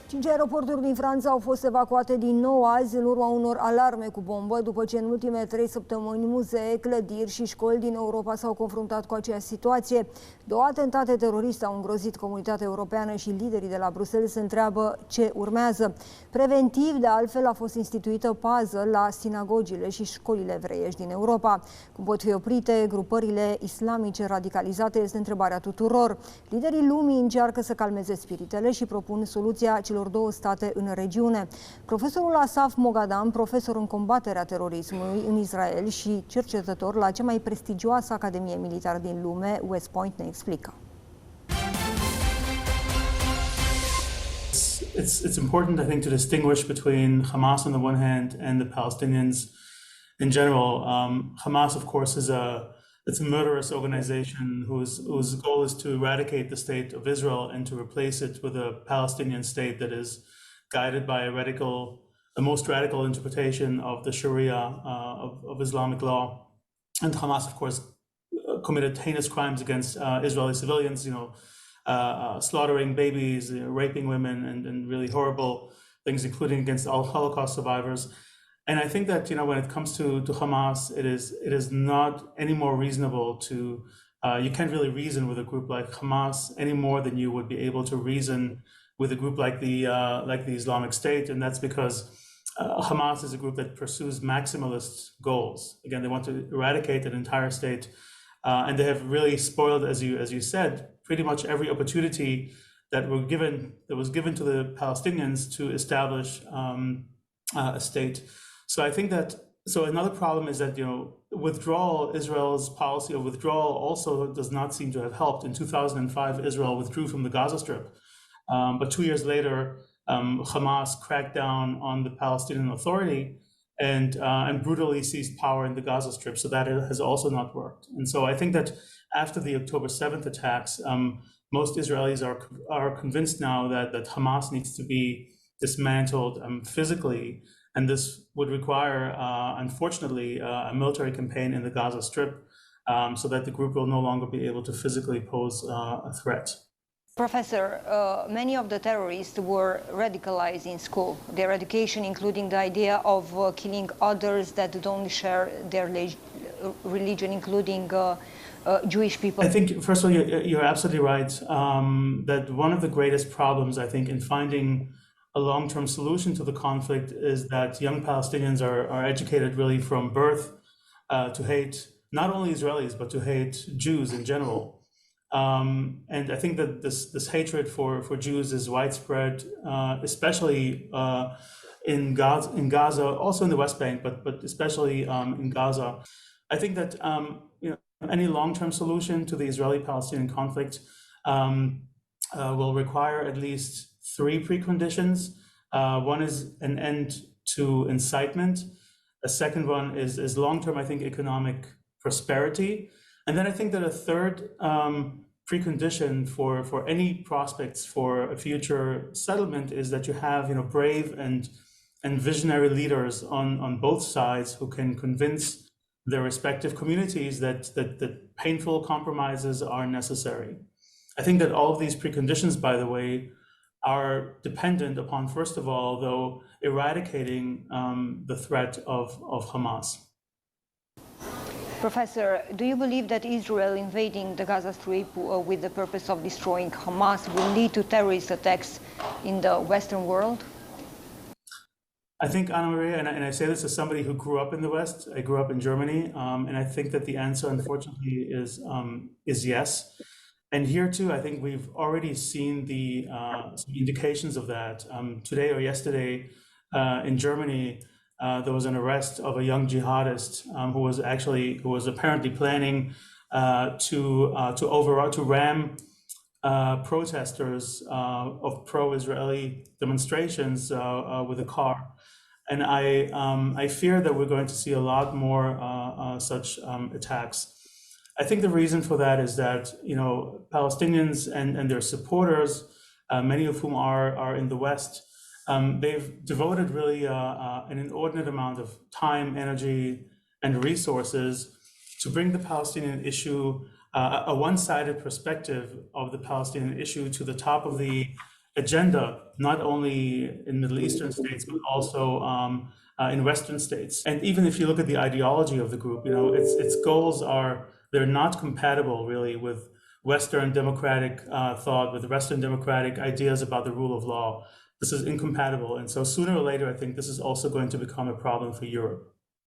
Cinci aeroporturi din Franța au fost evacuate din nou azi în urma unor alarme cu bombă, după ce în ultimele 3 săptămâni muzee, clădiri și școli din Europa s-au confruntat cu aceeași situație. Două atentate teroriste au îngrozit Comunitatea Europeană și liderii de la Bruxelles se întreabă ce urmează. Preventiv, de altfel, a fost instituită pază la sinagogile și școlile evreiești din Europa. Cum pot fi oprite grupările islamice radicalizate este întrebarea tuturor. Liderii lumii încearcă să calmeze spiritele și propun soluția celor două state în regiune. Profesorul Asaf Moghadam, profesor în combaterea terorismului în Israel și cercetător la cea mai prestigioasă academie militară din lume, West Point, ne explică. It's important, I think, to distinguish between Hamas on the one hand and the Palestinians in general. Hamas, of course, it's a murderous organization whose goal is to eradicate the state of Israel and to replace it with a Palestinian state that is guided by the most radical interpretation of the Sharia of Islamic law. And Hamas, of course, committed heinous crimes against Israeli civilians, slaughtering babies, raping women, and really horrible things, including against all Holocaust survivors. And I think that, when it comes to Hamas, it is not any more reasonable to, you can't really reason with a group like Hamas any more than you would be able to reason with a group like the Islamic State. And that's because Hamas is a group that pursues maximalist goals. Again, they want to eradicate an entire state. And they have really spoiled, as you said, pretty much every opportunity that was given to the Palestinians to establish a state. So I think that another problem is that Israel's policy of withdrawal also does not seem to have helped. In 2005, Israel withdrew from the Gaza Strip, but 2 years later, Hamas cracked down on the Palestinian Authority and brutally seized power in the Gaza Strip. So that has also not worked. And so I think that after the October 7th attacks, most Israelis are convinced now that Hamas needs to be dismantled physically. And this would require, unfortunately, a military campaign in the Gaza Strip so that the group will no longer be able to physically pose a threat. Professor, many of the terrorists were radicalized in school. Their education, including the idea of killing others that don't share their religion, including Jewish people. I think, first of all, you're absolutely right that one of the greatest problems, I think, in finding a long-term solution to the conflict is that young Palestinians are educated really from birth to hate not only Israelis, but to hate Jews in general. And I think that this hatred for Jews is widespread, especially in Gaza, also in the West Bank, but especially in Gaza. I think that any long-term solution to the Israeli-Palestinian conflict will require at least 3 preconditions. One is an end to incitement. A second one is long-term, I think, economic prosperity. And then I think that a third precondition for any prospects for a future settlement is that you have brave and visionary leaders on both sides who can convince their respective communities that painful compromises are necessary. I think that all of these preconditions, by the way, are dependent upon, first of all, though, eradicating the threat of Hamas. Professor, do you believe that Israel invading the Gaza Strip with the purpose of destroying Hamas will lead to terrorist attacks in the Western world? I think, Anna Maria, and I say this as somebody who grew up in the West, I grew up in Germany, and I think that the answer, unfortunately, is yes. And here too, I think we've already seen some indications of that. Today or yesterday in Germany, there was an arrest of a young jihadist who was apparently planning to ram protesters of pro-Israeli demonstrations with a car. And I fear that we're going to see a lot more such attacks. I think the reason for that is that Palestinians and their supporters, many of whom are in the West, they've devoted really an inordinate amount of time, energy, and resources to bring the Palestinian issue, a one-sided perspective of the Palestinian issue, to the top of the agenda, not only in Middle Eastern states, but also in Western states. And even if you look at the ideology of the group, its goals they're not compatible really with Western democratic thought, with Western democratic ideas about the rule of law. This is incompatible. And so sooner or later, I think this is also going to become a problem for Europe.